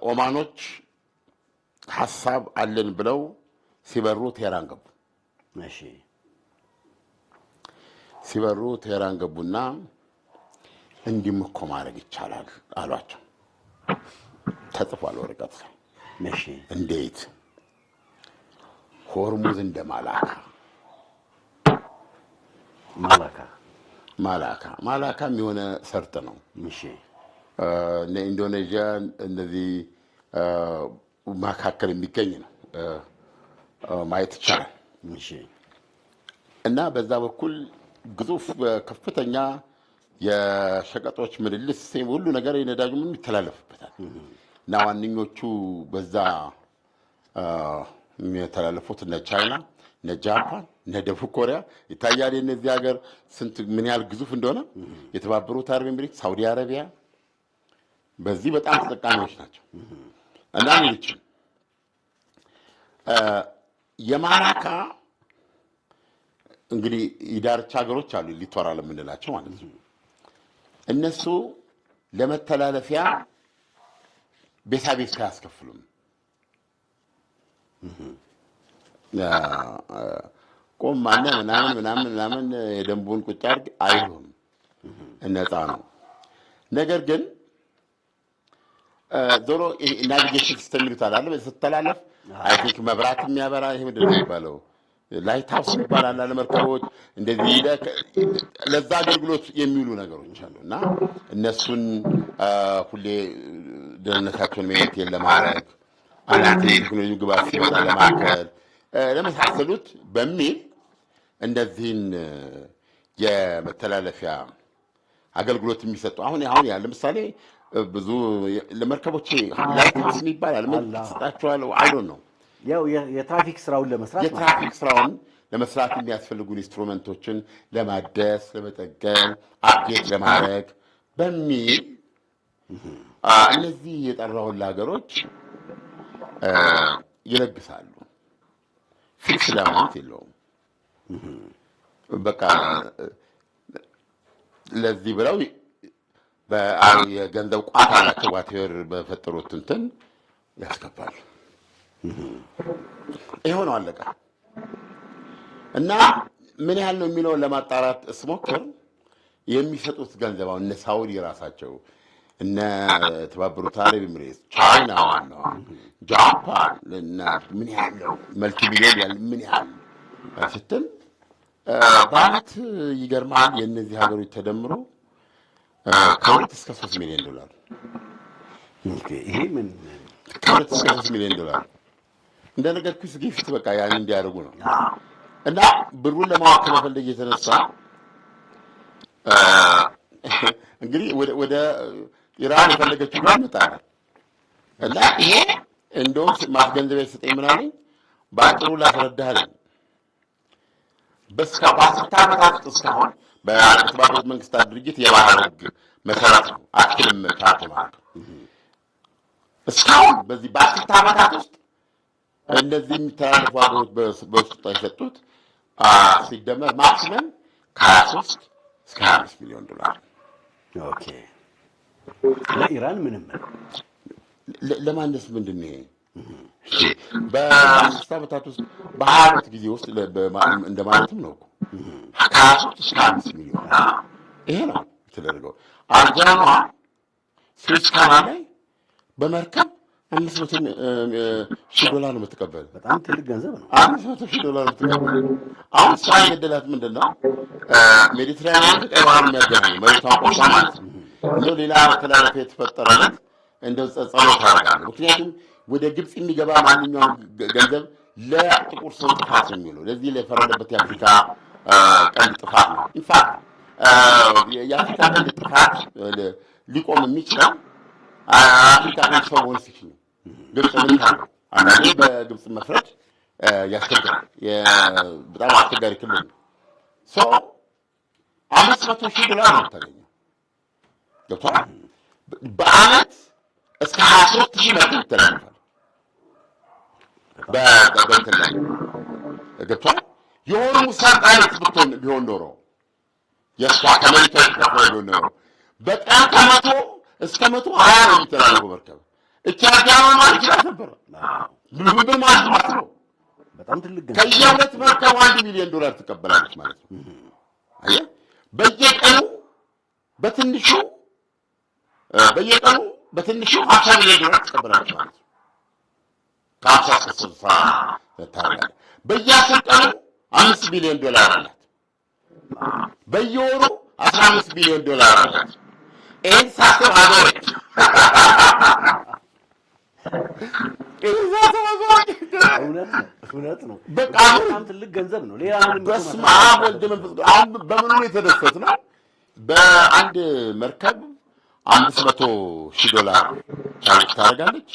ኦማኖች ሐሳብ አለን ብለው ሲበሩ ቴህራን ገቡ። እሺ ሲበሩ ቴህራን ገቡና እንዲህም እኮ ማድረግ ይቻላል አሏቸው። ተጽፏል ወረቀት ላይ። እሺ እንዴት? ሆርሙዝ እንደ ማላካ የሆነ ሰርጥ ነው። እሺ ኢንዶኔዥያ እነዚህ መካከል የሚገኝ ነው ማየት ይቻላል። እሺ እና በዛ በኩል ግዙፍ ከፍተኛ የሸቀጦች ምልልስ ሁሉ ነገር የነዳጁ ምን ይተላለፍበታል። እና ዋነኞቹ በዛ የሚተላለፉት እነ ቻይና፣ እነ ጃፓን፣ እነ ደቡብ ኮሪያ ይታያል። የነዚህ ሀገር ስንት ምን ያህል ግዙፍ እንደሆነ የተባበሩት አረብ ኤሚሬት፣ ሳውዲ አረቢያ በዚህ በጣም ተጠቃሚዎች ናቸው። እና ሌሎች የማላካ እንግዲህ የዳርቻ ሀገሮች አሉ ሊቶራል የምንላቸው ማለት ነው። እነሱ ለመተላለፊያ ቤሳቤስ አያስከፍሉም። ቆማና ምናምን የደንቡን ቁጭ አድርግ አይሉም። ነፃ ነው። ነገር ግን ዞሮ ናቪጌሽን ሲስተም ይሉታል አለ ስትተላለፍ አይ ቲንክ መብራት የሚያበራ ይሄ ምንድን ነው የሚባለው ላይት ሃውስ ይባላል አለ መርከቦች እንደዚህ ለዛ አገልግሎት የሚውሉ ነገሮች አሉ። እና እነሱን ሁሌ ደህንነታቸውን ሜንቴን ለማድረግ አንድ ቴክኖሎጂ ግባት ሲመጣ ለማከል ለመሳሰሉት በሚል እንደዚህን የመተላለፊያ አገልግሎት የሚሰጡ አሁን ያ ለምሳሌ ብዙ ለመርከቦች ላይት ሃውስ ይባላል ምን ተሰጣቸዋል አይዶን ነው ያው የትራፊክ ስራውን ለመስራት የሚያስፈልጉ ኢንስትሩመንቶችን ለማደስ ለመጠገን አፕዴት ለማድረግ በሚል እነዚህ የጠራውን ሀገሮች ይለግሳሉ። ፊክስ ለማለት የለውም። በቃ ለዚህ ብለው የገንዘብ ቋት አላቸው ዋቴር በፈጠሩት እንትን ያስገባሉ። ይሄው ነው አለቀ። እና ምን ያህል ነው የሚለውን ለማጣራት ስሞክር የሚሰጡት ገንዘብ አሁን እነ ሳውዲ ራሳቸው እነ ተባበሩት አረብ ኤሚሬትስ፣ ቻይና፣ ጃፓን እና ምን ያህል ነው መልቲ ሚሊዮን ያህል ምን ያህል ስትል በዓመት ይገርማል። የእነዚህ ሀገሮች ተደምሮ ከሁለት እስከ 3 ሚሊዮን ዶላር ይሄ ምን ከሁለት እስከ 3 ሚሊዮን ዶላር እንደነገርኩሽ ጊፍት በቃ ያን እንዲያደርጉ ነው። እና ብሩን ለማወቅ ከመፈለግ የተነሳ እንግዲህ ወደ ኢራን የፈለገችው ጋር መጣለ እና ይሄ እንደውም ማስገንዘቢያ ሰጠኝ ምናለኝ በአጭሩ ላስረዳህ አለኝ። በአስርተ ዓመታት ውስጥ እስካሁን በተባበሩት መንግስታት ድርጅት የባህር ህግ መሰረት ነው አክልም ካርት ማለት እስካሁን በዚህ በአስርተ ዓመታት ውስጥ እነዚህ የሚተላለፉ ሀገሮች በውስጡ የሰጡት ሲደመር ማክሲመም ከ23 እስከ 25 ሚሊዮን ዶላር። ኦኬ ለኢራን ምንም ለማንስ ምንድን ነው በአስርተ ዓመታት ውስጥ በ20 ዓመት ጊዜ ውስጥ እንደማለትም ነው እኮ ከ23 እስከ 25 ሚሊዮን ይሄ ነው የተደረገው። አርጃኗ ስዊስ ካናል ላይ በመርከብ 500,000 ዶላር ነው የምትቀበል። በጣም ትልቅ ገንዘብ ነው። 500,000 ዶላር የምትቀበል። አሁን እሷ የገደላት ምንድን ነው? ሜዲትራኒያን ከቀይ ባህር የሚያገናኝ መሬቷን ቆርጣ ማለት ነው። እንደው ሌላ መተላለፊያ የተፈጠረለት እንደው ጸሎት ታደርጋለህ። ምክንያቱም ወደ ግብፅ የሚገባ ማንኛውም ገንዘብ ለጥቁር ሰው ጥፋት ነው የሚውለው። ለዚህ ለፈረደበት የአፍሪካ ቀንድ ጥፋት ነው። ኢንፋክት የአፍሪካ ቀንድ ጥፋት ሊቆም የሚችለው አፍሪካ ቀንድ ሰው ሆን ሲችል ነው። ግብፅ ምን ታለው አንዳንዴ በግብፅ መፍረድ ያስቸግራል። በጣም አስቸጋሪ ክልል ነው። 500,000 ዶላር ነው የምታገኘው። ገብቶሃል? በአመት እስከ 23,000 መርከብ ይተላለፋል። በእንትን ላይ ገብቶሃል? የሆኑ ሰርጥ አይነት ቢሆን ኖሮ የእሷ ከመሬቷ የተከፈለ ቢሆን ኖሮ በቀን ከ100 እስከ 120 ነው የሚተላለፈው መርከብ። እቻቻማ ማለት ይችላል ነበር። ምን ማለት ነው? በጣም ትልቅ ገንዘብ ከየሁለት መርከብ $1 ሚሊዮን ትቀበላለች ማለት ነው። አየህ በየቀኑ በትንሹ $50 ሚሊዮን ትቀበላለች ማለት ነው። ከ50 እስከ 60 ታደርጋለህ። በየ10 ቀኑ $5 ቢሊዮን አላት። በየወሩ $15 ቢሊዮን አላት። ይህን ሳስብ አገረች እውነት ነው። በጣም ትልቅ ገንዘብ ነው። ሌላ በስመ አብ ወልድ መንፈስ ቅዱስ። አሁን በምኑ ነው የተደሰትነው? በአንድ መርከብ $500,000 ቻርጅ ታደርጋለች።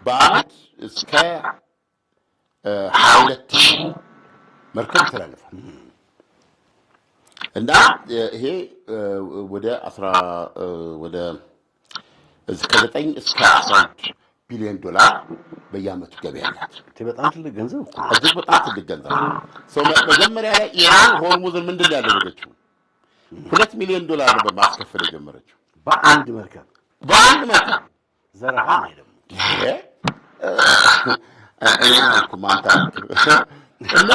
በአመት እስከ 22,000 መርከብ ይተላለፋል እና ይሄ ወደ 9 እስከ 11 ቢሊዮን $11 በየአመቱ ገበያ አላት። በጣም ትልቅ ገንዘብ እጅግ በጣም ትልቅ ገንዘብ። መጀመሪያ ላይ ኢራን ሆርሙዝን ምንድን ነው ያደረገችው? $2 ሚሊዮን ነበር ማስከፈል የጀመረችው በአንድ መርከብ ዘረፋ ነው ደግሞ ማንታ እና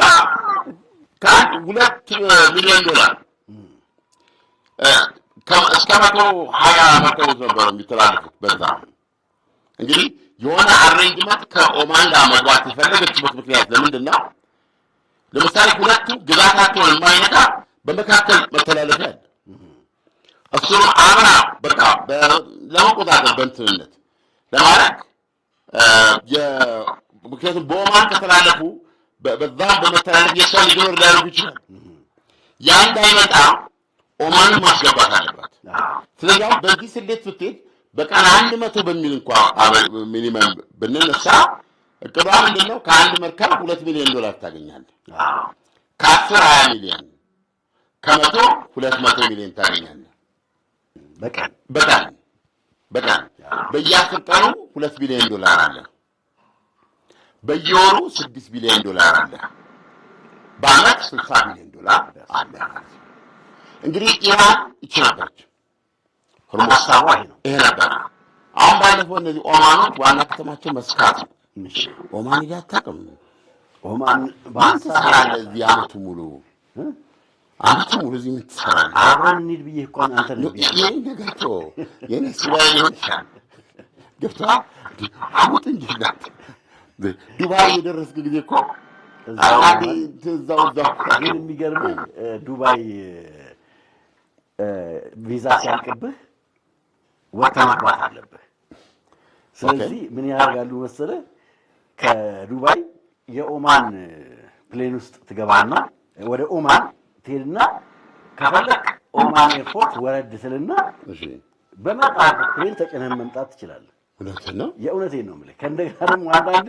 $2 ሚሊዮን እስከ 120 መርከቦች ነበሩ የሚተላለፉት በዛ። እንግዲህ የሆነ አሬንጅመንት ከኦማን ጋር መግባት የፈለገችበት ምክንያት ለምንድን ነው? ለምሳሌ ሁለቱ ግዛታቸውን የማይነካ በመካከል መተላለፊያ አለ። እሱም አብራ በቃ ለመቆጣጠር በእንትንነት ለማድረግ ምክንያቱም በኦማን ከተላለፉ በዛም በመተላለፍ የሰው ሊኖር ሊያደርጉ ይችላል። ያ እንዳይመጣ ኦማንን ማስገባት አለባት። ስለዚህ አሁን በዚህ ስሌት ስትሄድ በቀን 100 በሚል እንኳ ሚኒመም ብንነሳ እቅዷ ምንድነው? ከአንድ መርከብ $2 ሚሊዮን ታገኛለህ። ከ10 20 ሚሊዮን ከመቶ 200 ሚሊዮን ታገኛለህ በቀን በየ10 ቀኑ $2 ቢሊዮን አለ። በየወሩ $6 ቢሊዮን አለ። በአመት $60 ቢሊዮን አለ። እንግዲህ ኢራን ይችላልች ሆርሙዝ ይሄ ነበር። አሁን ባለፈው እነዚህ ኦማኖች ዋና ከተማቸው መስካት ነው። ኦማን ሄደህ አታውቅም? ኦማን ትሰራለህ እዚህ አመቱ ሙሉ እዚህ ምን ትሰራለህ? አብረን እንሂድ ብዬሽ እኮ አንተ ነው ይሄ ነገር እኮ የኔ ስራዬ ሊሆን ይችላል። ገብቶሃል? አሁን እንጂ ዱባይ የደረስክ ጊዜ እኮ እዛው ግን የሚገርምህ ዱባይ ቪዛ ሲያልቅብህ ወጥተህ መግባት አለብህ። ስለዚህ ምን ያደርጋሉ መሰለህ? ከዱባይ የኦማን ፕሌን ውስጥ ትገባና ወደ ኦማን ትሄድና ከፈለክ ኦማን ኤርፖርት ወረድ ስልና በመጣህ ፕሌን ተጭነህ መምጣት ትችላለህ። እውነትህን ነው? የእውነቴን ነው የምልህ። ከእንደገና ደግሞ አንዳንዴ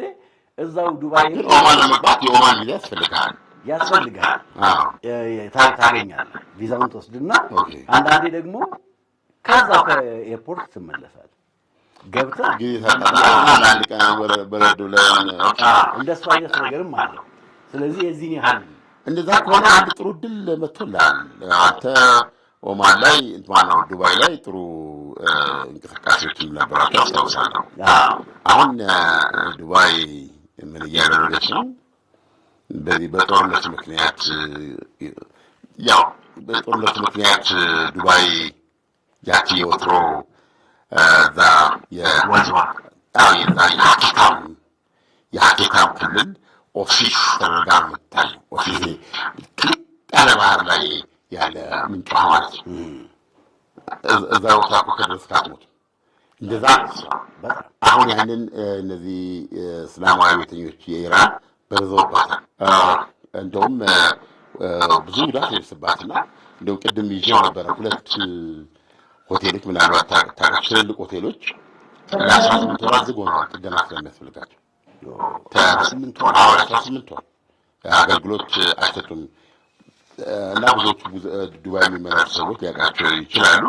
እዛው ዱባይ ኦማን ለመግባት የኦማን ቪዛ ያስፈልጋል። ታገኛለህ። ቪዛውን ትወስድና አንዳንዴ ደግሞ ከዛው ከኤርፖርት ትመለሳለህ። ገብተህ አንድ ቀን በረዶ ላይ እንደሱ አይነት ነገርም አለ። ስለዚህ የዚህን ያህል እንደዛ ከሆነ አንድ ጥሩ ድል መጥቶልሃል። አንተ ኦማን ላይ ማነው ዱባይ ላይ ጥሩ እንቅስቃሴዎችም ነበራቸው አስታውሳለሁ። አሁን ዱባይ ምን እያደረገች ነው? በዚህ በጦርነት ምክንያት ዱባይ ያቺ የወትሮ እዛ የሀኬታም ክልል ኦፊስ ተደርጋ የምታይ ኦፊስ ክልቅ ያለ ባህር ላይ ያለ ምንጭ ማለት ነው። እዛ ቦታ እኮ ከደረስክ አትሞትም። እንደዛ አሁን ያንን እነዚህ እስላማዊ ቤተኞች የኢራን በርዘውባታል። እንደውም ብዙ ጉዳት ይደርስባትና እንደው ቅድም ይዤው ነበረ 2 ሆቴሎች ምናልባት ታውቃለህ፣ ትልልቅ ሆቴሎች ለ18 ወራት ዝግ ሆነዋል ጥገና ስለሚያስፈልጋቸው። 18 ወር አገልግሎት አይሰጡም እና ብዙዎቹ ዱባይ የሚመራሩ ሰዎች ሊያውቃቸው ይችላሉ።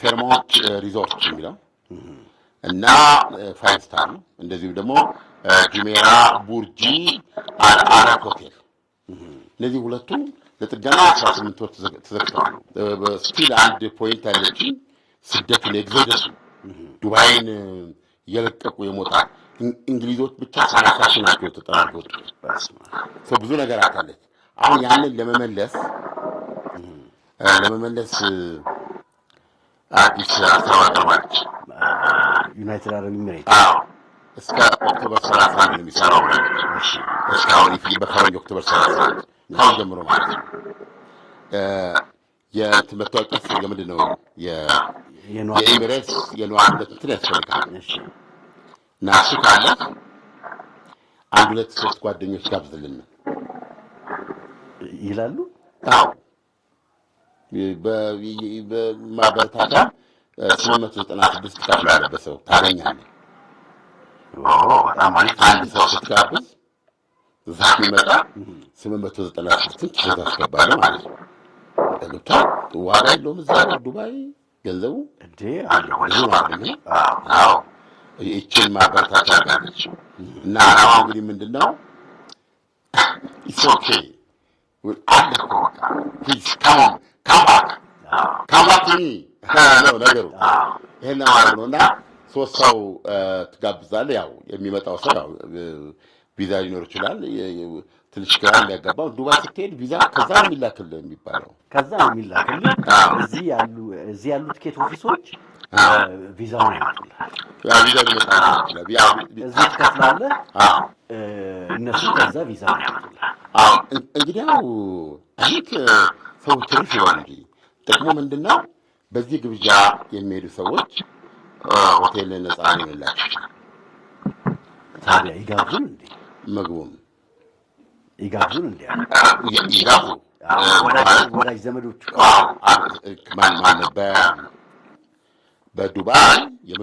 ፌርሞንት ሪዞርት የሚለው እና 5 ስታር ነው። እንደዚሁም ደግሞ ጁሜራ ቡርጂ አልአረብ ሆቴል እነዚህ ሁለቱ ለጥገና 18 ወር ተዘግተዋል። ስቲል አንድ ፖይንት አለችኝ። ስደቱን ኤግዞደሱ ዱባይን እየለቀቁ የመውጣት እንግሊዞች ብቻ 30 ሺህ ናቸው ተጠራርገው ሰው ብዙ ነገር አካለች። አሁን ያንን ለመመለስ አዲስ ሀሳብ አቀርባለች። ዩናይትድ አረብ ኤሚሬት እስከ ኦክቶበር 31 ነው የሚሰራው። እስካሁን በፈረንጅ ኦክቶበር 31 ካሁን ጀምሮ ማለት ነው። የመታወቂያ የምንድን ነው የኤሚሬትስ የነዋሪነት እንትን ያስፈልጋል እና እሱ ካለ 1 2 3 ጓደኞች ጋብዝልን ይላሉ። አዎ በማበረታቻ 896 ትከፍላለህ በሰው ታገኛለህ። በጣም አሪፍ። አንድ ሰው ስትጋብዝ እዛ ሲመጣ 896 ኪስ ታስገባለህ ማለት ነው። ገብቶሃል? ዋጋ የለውም እዛ ዱባይ ገንዘቡ እንዴ አለ ብዙ ማለት ነው። አዎ ይህችን ማበረታቻ አድርጋለች እና አላማው እንግዲህ ምንድን ነው? ኢትስ ኦኬ አለ እኮ በቃ ፕሊዝ ካም ባክ ነው ነገሩ። ይሄን ማለት ነው እና 3 ሰው ትጋብዛለህ። ያው የሚመጣው ሰው ያው ቪዛ ሊኖር ይችላል። ትንሽ ግራ የሚያጋባው ዱባይ ስትሄድ ቪዛ ከዛ ነው የሚላክልህ የሚባለው። ከዛ ነው የሚላክልህ። እዚህ ያሉ ቲኬት ኦፊሶች ቪዛውን ያመጡልሃል። ቪዛ ሊመጣ ይችላል። እዚህ ትከፍላለህ። እነሱ ከዛ ቪዛውን ያመጡልሃል። እንግዲህ ያው አይክ ሰው ትርፍ ይሆን እንጂ ጥቅሙ ምንድን ነው? በዚህ ግብዣ የሚሄዱ ሰዎች ሆቴል ነፃ ነው የሌላቸው። ታዲያ ይጋብዙን እንዴ? ምግቡም ይጋብዙን እንዴ? ይጋብዙ። ወዳጅ ዘመዶቹ ማን በዱባይ